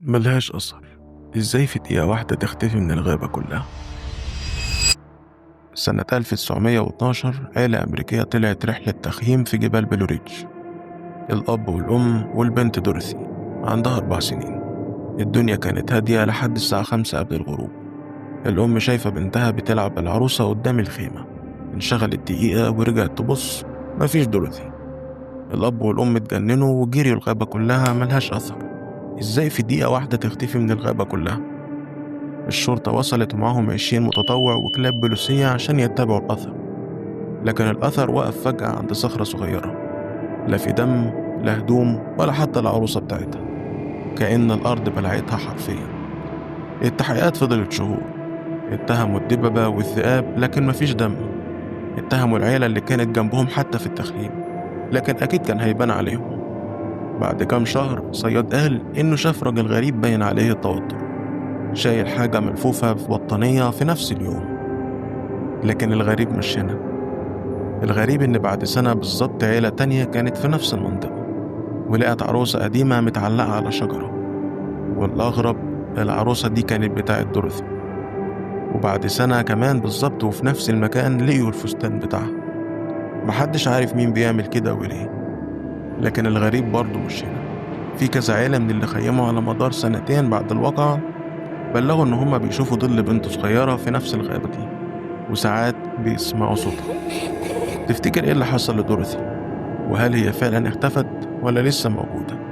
ملهاش أثر. إزاي في دقيقة واحدة تختفي من الغابة كلها؟ سنة 1912 عيلة أمريكية طلعت رحلة تخييم في جبال بلو ريدج. الأب والأم والبنت دورثي عندها 4 سنين. الدنيا كانت هادية لحد الساعة 5 قبل الغروب. الأم شايفة بنتها بتلعب بالعروسة قدام الخيمة. انشغلت دقيقة ورجعت تبص، مفيش دورثي. الأب والأم اتجننوا وجريوا الغابة كلها، ملهاش أثر. إزاي في دقيقة واحدة تختفي من الغابة كلها؟ الشرطة وصلت ومعاهم 20 متطوع وكلاب بوليسية عشان يتبعوا الأثر، لكن الأثر وقف فجأة عند صخرة صغيرة. لا في دم، لا هدوم، ولا حتى العروسة بتاعتها. كأن الأرض بلعتها حرفيا. التحقيقات فضلت شهور. اتهموا الدببة والذئاب لكن مفيش دم. اتهموا العيلة اللي كانت جنبهم حتى في التخييم، لكن أكيد كان هيبان عليهم. بعد كام شهر صياد قال إنه شاف راجل غريب باين عليه التوتر، شايل حاجة ملفوفة في بطانية في نفس اليوم. لكن الغريب مش هنا. الغريب إن بعد سنة بالظبط عيلة تانية كانت في نفس المنطقة ولقت عروسة قديمة متعلقة على شجرة. والأغرب، العروسة دي كانت بتاعت دورثي. وبعد سنة كمان بالظبط وفي نفس المكان لقيوا الفستان بتاعها. محدش عارف مين بيعمل كده وليه. لكن الغريب برضه مش هنا. في كذا عيلة من اللي خيموا على مدار سنتين بعد الواقعة بلغوا إن هما بيشوفوا ظل بنت صغيرة في نفس الغابة دي، وساعات بيسمعوا صوتها. تفتكر إيه اللي حصل لدورثي؟ وهل هي فعلا اختفت ولا لسه موجودة؟